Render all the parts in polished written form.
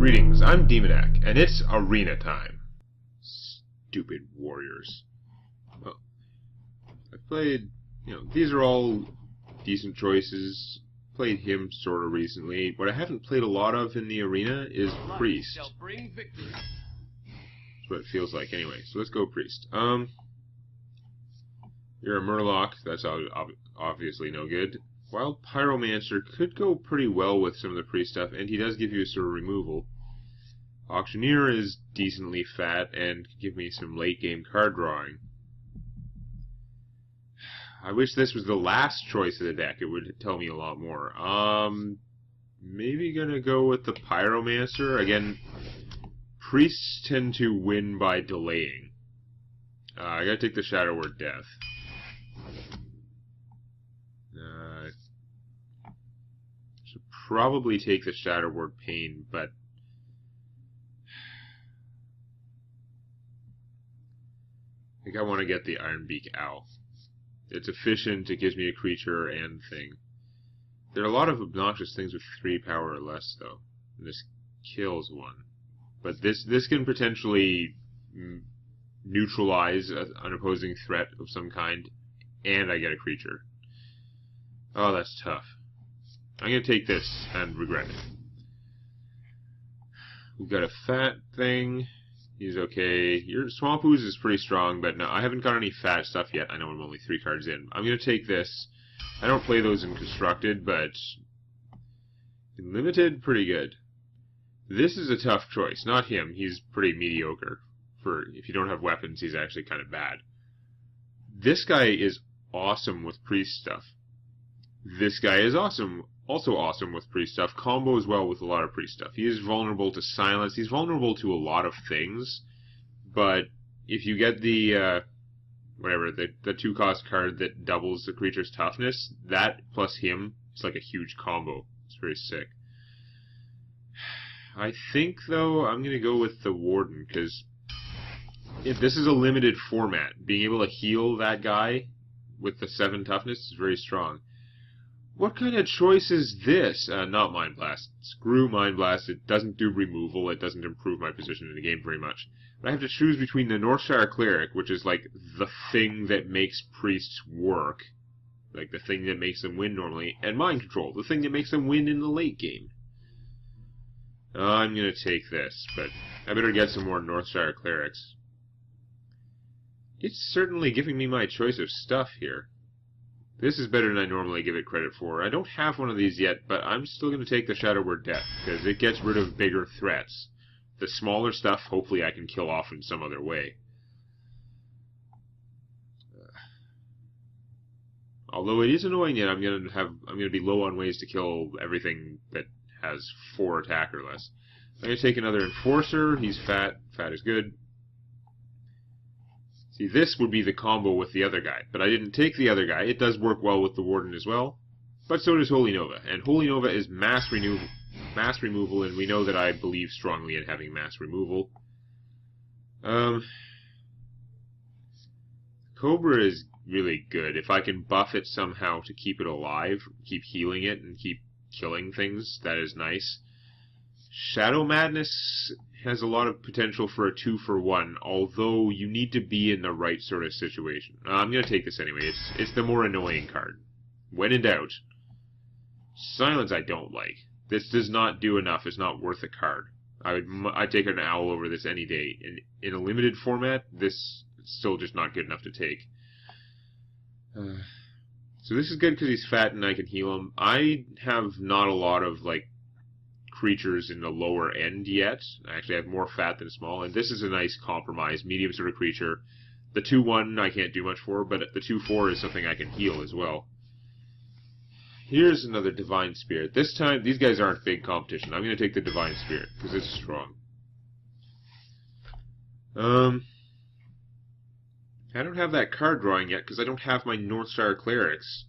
Greetings, I'm Demonac, and it's arena time. Stupid warriors. Well, I've played, these are all decent choices. Played him sort of recently. What I haven't played a lot of in the arena is Priest. That's what it feels like anyway, so let's go Priest. You're a Murloc, that's obviously no good. While Pyromancer could go pretty well with some of the Priest stuff, and he does give you a sort of removal. Auctioneer is decently fat and could give me some late game card drawing. I wish this was the last choice of the deck, it would tell me a lot more. Maybe gonna go with the Pyromancer. Again, Priests tend to win by delaying. I gotta take the Shadow Word Death. Should probably take the Shadow Word Pain, but I think I want to get the Ironbeak Owl. It's efficient, it gives me a creature and thing. There are a lot of obnoxious things with 3 power or less, though. And this kills one. But this can potentially neutralize an opposing threat of some kind, and I get a creature. Oh, that's tough. I'm going to take this and regret it. We've got a fat thing. He's okay. Your Swamp Ooze is pretty strong, but no, I haven't got any fat stuff yet. I know I'm only 3 cards in. I'm going to take this. I don't play those in Constructed, but in Limited, pretty good. This is a tough choice. Not him. He's pretty mediocre. If you don't have weapons, he's actually kind of bad. This guy is awesome with Priest stuff. This guy is also awesome with Priest stuff. Combos well with a lot of Priest stuff. He is vulnerable to silence. He's vulnerable to a lot of things. But if you get the 2-cost card that doubles the creature's toughness, that plus him, it's like a huge combo. It's very sick. I think, though, I'm going to go with the Warden, because if this is a limited format, being able to heal that guy with the 7 toughness is very strong. What kind of choice is this? Not Mind Blast. Screw Mind Blast. It doesn't do removal. It doesn't improve my position in the game very much. But I have to choose between the Northshire Cleric, which is like the thing that makes Priests work, like the thing that makes them win normally, and Mind Control, the thing that makes them win in the late game. I'm going to take this, but I better get some more Northshire Clerics. It's certainly giving me my choice of stuff here. This is better than I normally give it credit for. I don't have one of these yet, but I'm still going to take the Shadow Word Death, because it gets rid of bigger threats. The smaller stuff, hopefully I can kill off in some other way. Although it is annoying yet, I'm going to be low on ways to kill everything that has 4 attack or less. I'm going to take another Enforcer. He's fat. Fat is good. See, this would be the combo with the other guy, but I didn't take the other guy. It does work well with the Warden as well, but so does Holy Nova. And Holy Nova is mass removal, and we know that I believe strongly in having mass removal. Cobra is really good. If I can buff it somehow to keep it alive, keep healing it, and keep killing things, that is nice. Shadow Madness has a lot of potential for a 2-for-1, although you need to be in the right sort of situation. I'm going to take this anyway. It's the more annoying card. When in doubt. Silence I don't like. This does not do enough. It's not worth a card. I'd take an Owl over this any day. In a limited format, this is still just not good enough to take. So this is good because he's fat and I can heal him. I have not a lot of, creatures in the lower end yet. I actually have more fat than small, and this is a nice compromise, medium sort of creature. The 2-1 I can't do much for, but the 2-4 is something I can heal as well. Here's another Divine Spirit. This time, these guys aren't big competition. I'm going to take the Divine Spirit, because it's strong. I don't have that card drawing yet, because I don't have my Northshire Clerics.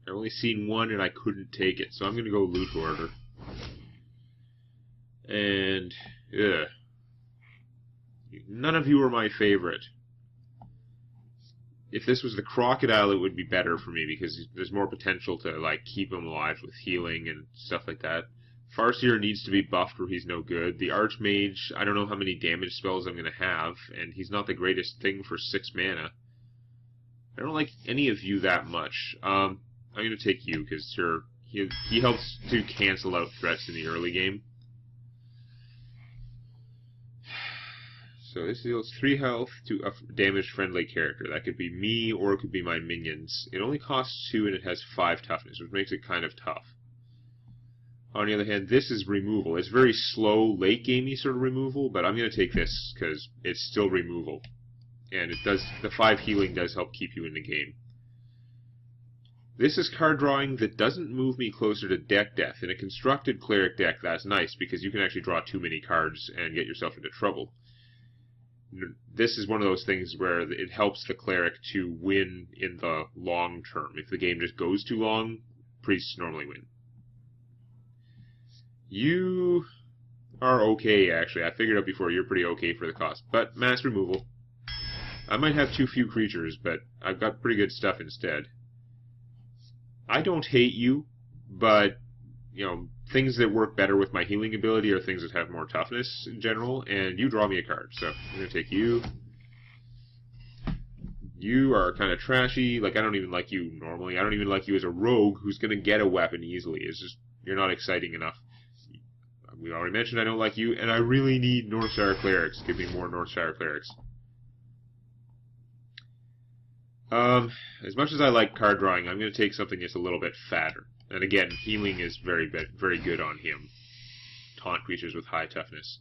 I've only seen one, and I couldn't take it, so I'm going to go Loot Hoarder. And, none of you are my favorite. If this was the Crocodile, it would be better for me, because there's more potential to, keep him alive with healing and stuff like that. Farseer needs to be buffed or he's no good. The Archmage, I don't know how many damage spells I'm going to have, and he's not the greatest thing for 6 mana. I don't like any of you that much. I'm going to take you, because he helps to cancel out threats in the early game. So this deals 3 health to a damage-friendly character. That could be me, or it could be my minions. It only costs 2, and it has 5 toughness, which makes it kind of tough. On the other hand, this is removal. It's very slow, late-gamey sort of removal, but I'm going to take this, because it's still removal. And it does, the 5 healing does help keep you in the game. This is card drawing that doesn't move me closer to deck death. In a constructed cleric deck, that's nice, because you can actually draw too many cards and get yourself into trouble. This is one of those things where it helps the cleric to win in the long term. If the game just goes too long, priests normally win. You are okay, actually. I figured out before you're pretty okay for the cost. But mass removal. I might have too few creatures, but I've got pretty good stuff instead. I don't hate you, but, you know, things that work better with my healing ability are things that have more toughness in general, and you draw me a card. So I'm going to take you. You are kind of trashy. Like, I don't even like you normally. I don't even like you as a rogue who's going to get a weapon easily. It's just, you're not exciting enough. We already mentioned I don't like you, and I really need Northshire Clerics. Give me more Northshire Clerics. As much as I like card drawing, I'm going to take something that's a little bit fatter. And again, healing is very good on him. Taunt creatures with high toughness.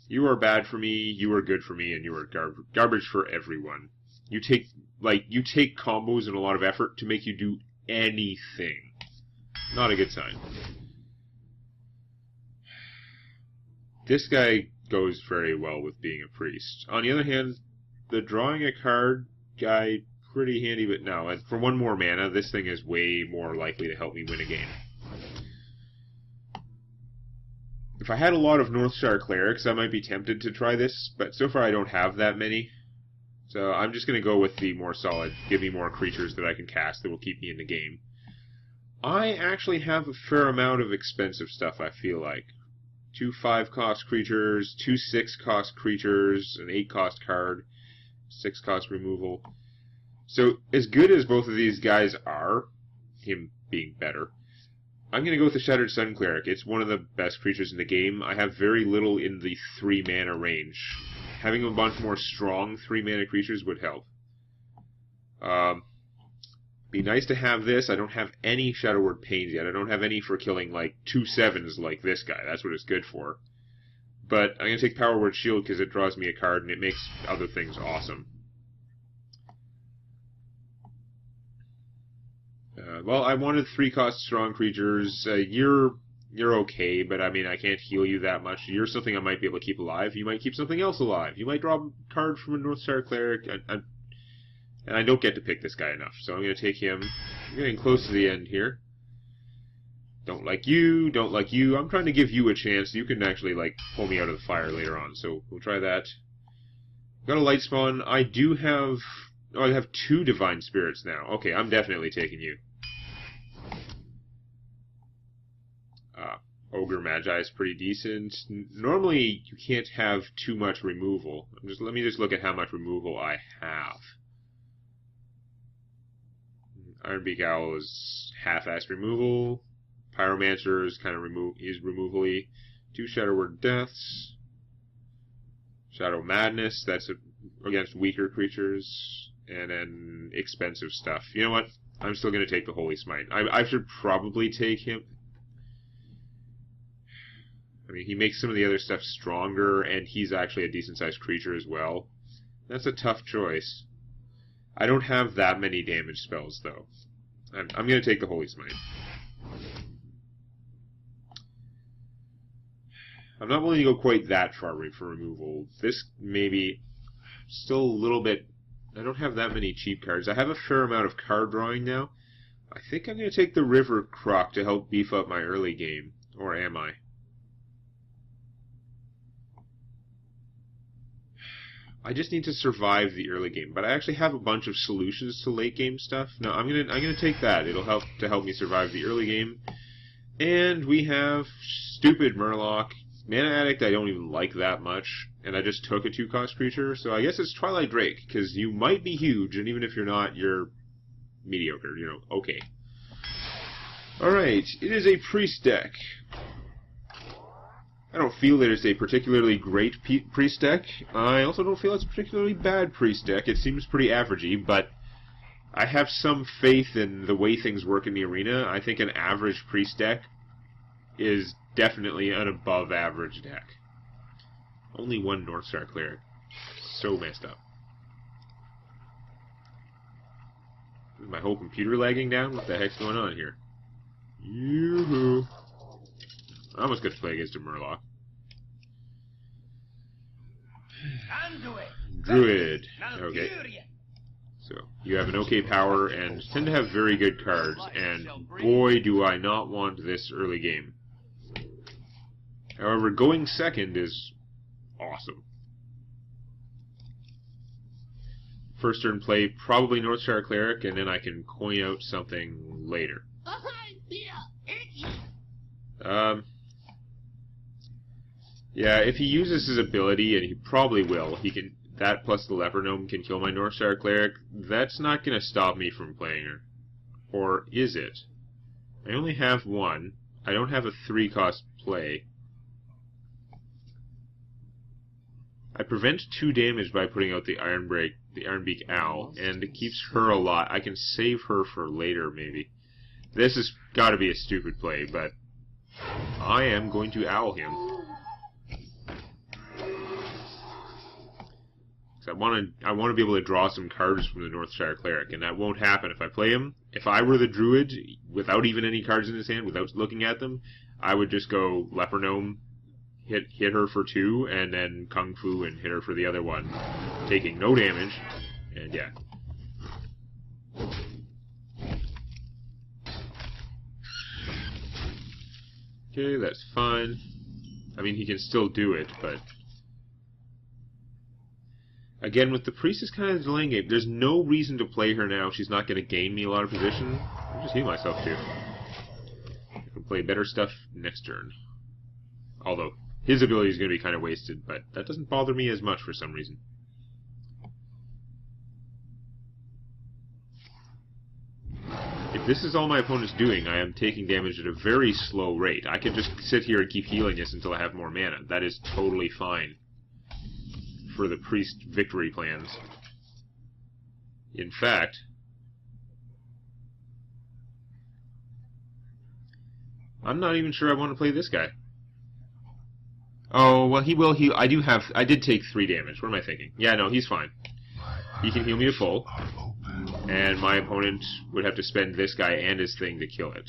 You are bad for me, you are good for me, and you are garbage for everyone. You take combos and a lot of effort to make you do anything. Not a good sign. This guy goes very well with being a priest. On the other hand, the drawing a card guy, pretty handy, but no. And for 1 more mana, this thing is way more likely to help me win a game. If I had a lot of Northshire Clerics, I might be tempted to try this, but so far I don't have that many. So I'm just going to go with the more solid, give me more creatures that I can cast that will keep me in the game. I actually have a fair amount of expensive stuff, I feel like. 2 5-cost creatures, 2 6-cost creatures, an 8-cost card, 6-cost removal. So, as good as both of these guys are, him being better, I'm going to go with the Shattered Sun Cleric. It's one of the best creatures in the game. I have very little in the 3-mana range. Having a bunch more strong 3-mana creatures would help. Be nice to have this. I don't have any Shadow Word Pains yet. I don't have any for killing, like, 2 7s like this guy. That's what it's good for. But I'm going to take Power Word Shield because it draws me a card and it makes other things awesome. Well, I wanted 3-cost strong creatures. You're okay, but I mean, I can't heal you that much. You're something I might be able to keep alive. You might keep something else alive. You might draw a card from a Northshire Cleric. And I don't get to pick this guy enough, so I'm going to take him. I'm getting close to the end here. Don't like you, don't like you. I'm trying to give you a chance. You can actually, like, pull me out of the fire later on, so we'll try that. Got a Light Spawn. I do have... Oh, I have 2 Divine Spirits now. Okay, I'm definitely taking you. Ogre Magi is pretty decent. Normally, you can't have too much removal. Let me just look at how much removal I have. Ironbeak Owl is half-assed removal. Pyromancer is kind of removal-y. 2 Shadow Word Deaths. Shadow Madness, that's against weaker creatures. And then expensive stuff. You know what? I'm still going to take the Holy Smite. I should probably take him. I mean, he makes some of the other stuff stronger, and he's actually a decent-sized creature as well. That's a tough choice. I don't have that many damage spells, though. I'm going to take the Holy Smite. I'm not willing to go quite that far for removal. This maybe still a little bit... I don't have that many cheap cards. I have a fair amount of card drawing now. I think I'm going to take the River Croc to help beef up my early game. Or am I? I just need to survive the early game, but I actually have a bunch of solutions to late game stuff. No, I'm gonna take that. It'll help me survive the early game. And we have stupid Murloc. Mana Addict I don't even like that much, and I just took a 2-cost creature, so I guess it's Twilight Drake, because you might be huge, and even if you're not, you're mediocre, you know, okay. Alright, it is a Priest deck. I don't feel that it's a particularly great Priest deck. I also don't feel it's a particularly bad Priest deck. It seems pretty averagey, but I have some faith in the way things work in the arena. I think an average Priest deck is definitely an above average deck. Only one Northstar Cleric. So messed up. Is my whole computer lagging down? What the heck's going on here? Yoo-hoo. I almost got to play against a Murloc. Druid. Okay. So, you have an okay power and tend to have very good cards, and boy do I not want this early game. However, going second is awesome. First turn play, probably Northstar Cleric, and then I can coin out something later. Yeah, if he uses his ability, and he probably will, he can. That plus the Leper Gnome can kill my Northstar Cleric. That's not going to stop me from playing her. Or is it? I only have one. I don't have a 3-cost play. I prevent 2 damage by putting out the Ironbeak Owl, and it keeps her a lot. I can save her for later, maybe. This has got to be a stupid play, but I am going to owl him. I want to be able to draw some cards from the Northstar Cleric, and that won't happen if I play him. If I were the Druid, without even any cards in his hand, without looking at them, I would just go Leper Gnome, hit her for 2, and then Kung Fu and hit her for the other one, taking no damage, and yeah. Okay, that's fine. I mean, he can still do it, but again, with the Priest, it's kind of delaying game. There's no reason to play her now. She's not going to gain me a lot of position. I'll just heal myself, too. I can play better stuff next turn. Although, his ability is going to be kind of wasted, but that doesn't bother me as much for some reason. If this is all my opponent's doing, I am taking damage at a very slow rate. I can just sit here and keep healing this until I have more mana. That is totally fine for the Priest victory plans. In fact, I'm not even sure I want to play this guy. Oh, well, he will heal. I did take 3 damage. What am I thinking? Yeah, no, he's fine. He can heal me to full. And my opponent would have to spend this guy and his thing to kill it.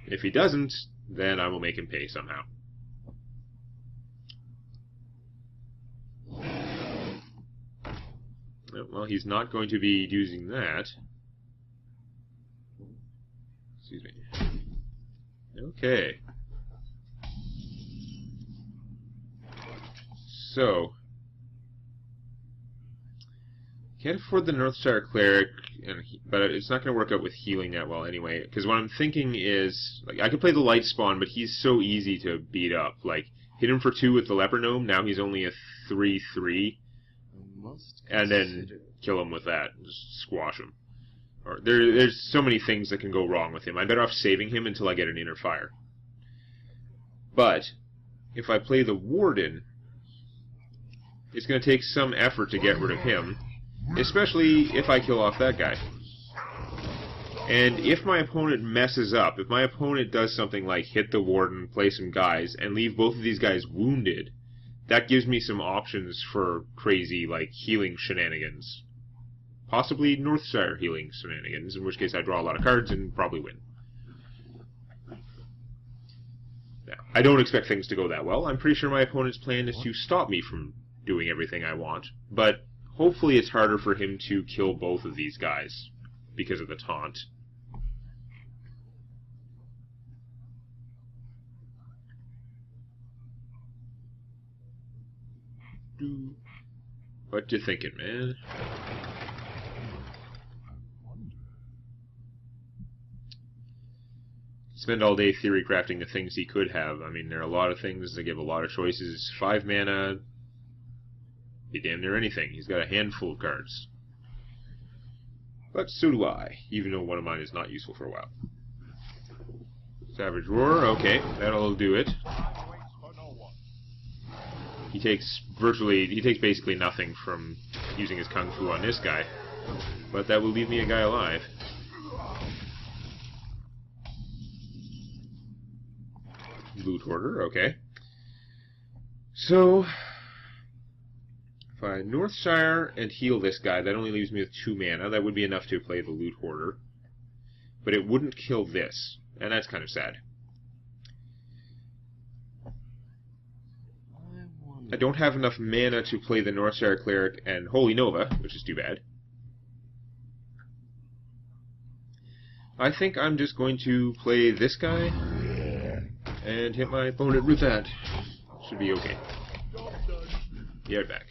If he doesn't, then I will make him pay somehow. Well, he's not going to be using that. Excuse me. Okay. So, can't afford the Northstar Cleric, but it's not going to work out with healing that well anyway. Because what I'm thinking is, like, I could play the Light Spawn, but he's so easy to beat up. Like, hit him for 2 with the Leper Gnome. Now he's only a 3/3. And then kill him with that. Just squash him. Or there's so many things that can go wrong with him. I'm better off saving him until I get an Inner Fire. But if I play the Warden, it's going to take some effort to get rid of him, especially if I kill off that guy. And if my opponent messes up, if my opponent does something like hit the Warden, play some guys, and leave both of these guys wounded, that gives me some options for crazy, like, healing shenanigans. Possibly Northstar healing shenanigans, in which case I draw a lot of cards and probably win. Now, I don't expect things to go that well. I'm pretty sure my opponent's plan is to stop me from doing everything I want, but hopefully it's harder for him to kill both of these guys because of the taunt. What you thinking, man? spend all day theory crafting the things he could have. I mean, there are a lot of things that give a lot of choices. 5 mana, be damn near anything. He's got a handful of cards. But so do I, even though one of mine is not useful for a while. Savage Roar, okay, that'll do it. He takes basically nothing from using his Kung Fu on this guy. But that will leave me a guy alive. Loot Hoarder, okay. So, if I Northshire and heal this guy, that only leaves me with 2 mana. That would be enough to play the Loot Hoarder. But it wouldn't kill this, and that's kind of sad. I don't have enough mana to play the Northshire Cleric and Holy Nova, which is too bad. I think I'm just going to play this guy and hit my opponent with that. Should be okay. Be right back.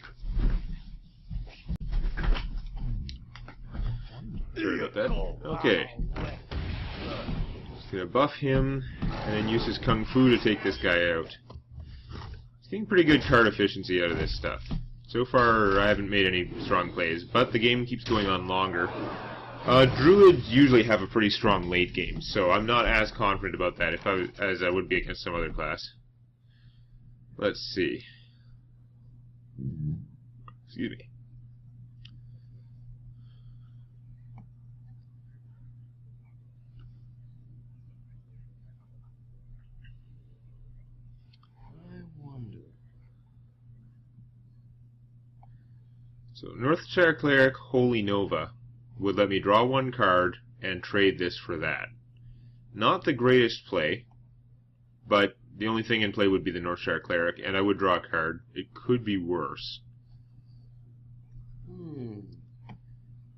Sorry about that. Okay. Just gonna buff him and then use his Kung Fu to take this guy out. Getting pretty good card efficiency out of this stuff. So far, I haven't made any strong plays, but the game keeps going on longer. Druids usually have a pretty strong late game, so I'm not as confident about that as I would be against some other class. Let's see. Excuse me. So, Northshire Cleric, Holy Nova would let me draw 1 card and trade this for that. Not the greatest play, but the only thing in play would be the Northshire Cleric, and I would draw a card. It could be worse.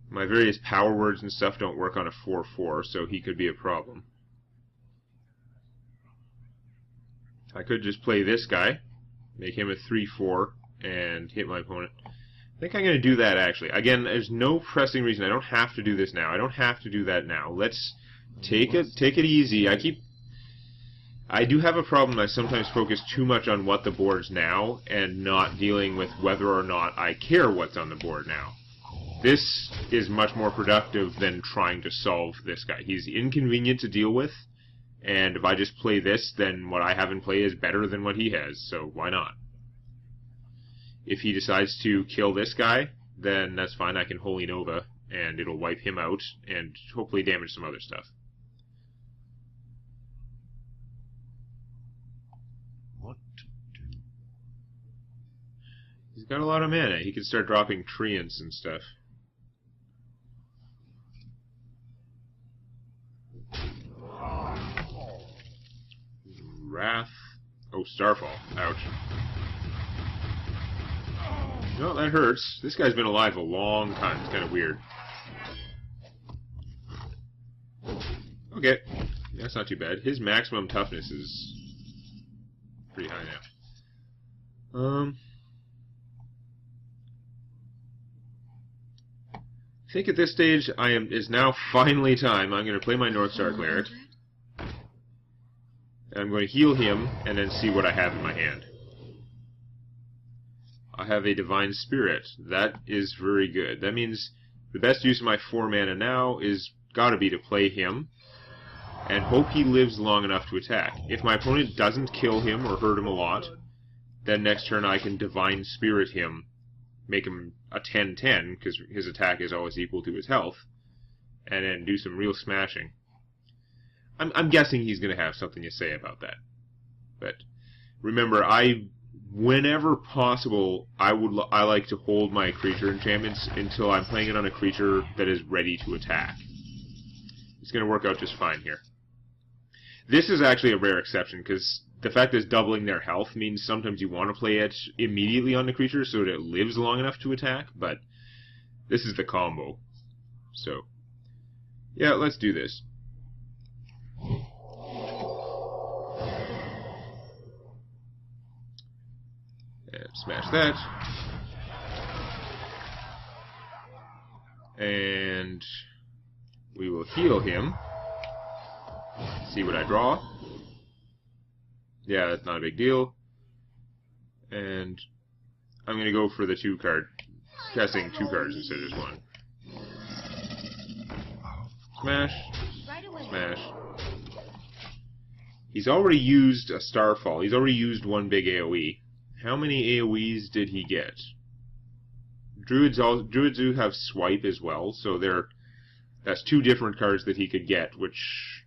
My various power words and stuff don't work on a 4/4, so he could be a problem. I could just play this guy, make him a 3/4, and hit my opponent. I think I'm going to do that, actually. Again, there's no pressing reason. I don't have to do this now. I don't have to do that now. Let's take it easy. I do have a problem. I sometimes focus too much on what the board's now and not dealing with whether or not I care what's on the board now. This is much more productive than trying to solve this guy. He's inconvenient to deal with, and if I just play this, then what I have in play is better than what he has, so why not? If he decides to kill this guy, then that's fine. I can Holy Nova, and it'll wipe him out, and hopefully damage some other stuff. What to do? He's got a lot of mana. He can start dropping treants and stuff. Wrath. Oh, Starfall. Ouch. No, that hurts. This guy's been alive a long time. It's kind of weird. Okay. That's not too bad. His maximum toughness is pretty high now. I think at this stage is now finally time. I'm going to play my Northshire Cleric. And I'm going to heal him and then see what I have in my hand. I have a Divine Spirit. That is very good. That means the best use of my 4 mana now is gotta be to play him and hope he lives long enough to attack. If my opponent doesn't kill him or hurt him a lot, then next turn I can Divine Spirit him, make him a 10/10, because his attack is always equal to his health, and then do some real smashing. I'm guessing he's going to have something to say about that. But remember, whenever possible, I like to hold my creature enchantments until I'm playing it on a creature that is ready to attack. It's going to work out just fine here. This is actually a rare exception, because the fact that it's doubling their health means sometimes you want to play it immediately on the creature so that it lives long enough to attack, but this is the combo. So, yeah, let's do this. And smash that. And we will heal him. See what I draw. Yeah, that's not a big deal. And I'm going to go for the 2 card. Casting 2 cards instead of just 1. Smash. Smash. He's already used a Starfall. He's already used 1 big AoE. How many AoEs did he get? Druids do have Swipe as well, so that's 2 different cards that he could get, which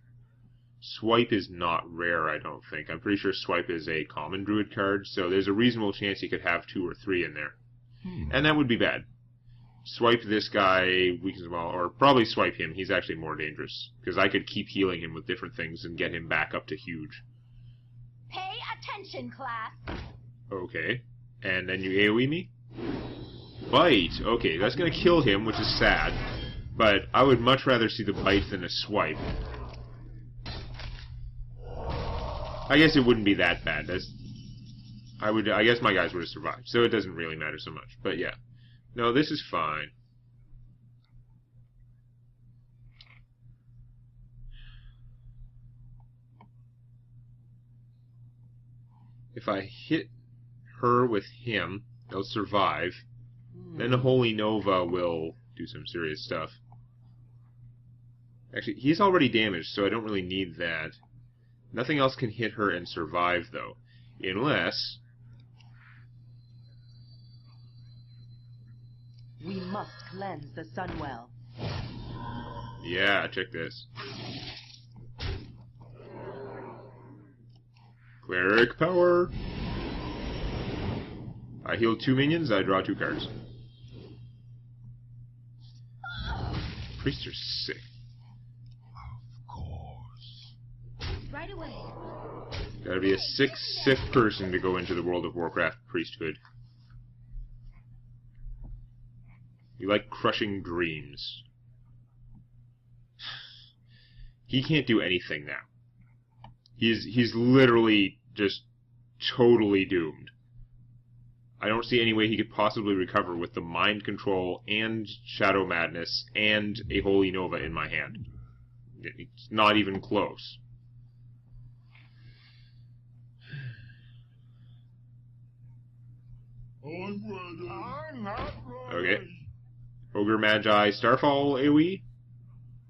Swipe is not rare, I don't think. I'm pretty sure Swipe is a common Druid card, so there's a reasonable chance he could have 2 or 3 in there. And that would be bad. Swipe this guy, weakens him all, or probably swipe him. He's actually more dangerous, because I could keep healing him with different things and get him back up to huge. Pay attention, class. Okay. And then you AoE me? Bite! Okay, that's going to kill him, which is sad. But I would much rather see the bite than a swipe. I guess it wouldn't be that bad. I guess my guys would have survived, so it doesn't really matter so much. But yeah. No, this is fine. If I hit her with him, they'll survive. Then the Holy Nova will do some serious stuff. Actually, he's already damaged, so I don't really need that. Nothing else can hit her and survive, though. Unless... We must cleanse the Sunwell. Yeah, check this. Cleric power! I heal 2 minions, I draw 2 cards. Priests are sick. Of course. Right away. Gotta be a sick person to go into the World of Warcraft priesthood. You like crushing dreams. He can't do anything now. He's literally just totally doomed. I don't see any way he could possibly recover with the Mind Control and Shadow Madness and a Holy Nova in my hand. It's not even close. I'm ready. I'm not ready. Okay. Ogre Magi Starfall AoE?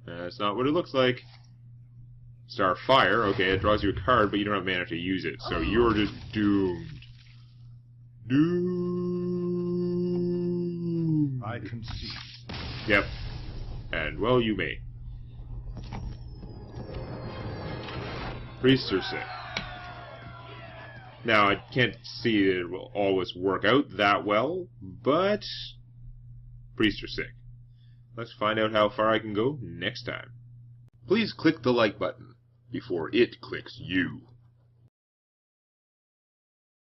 That's not what it looks like. Starfire, okay, it draws you a card, but you don't have mana to use it, so you're just doomed. Doomed. I concede. Yep. And well, you may. Priests are sick. Now, I can't see that it will always work out that well, but priests are sick. Let's find out how far I can go next time. Please click the like button before it clicks you.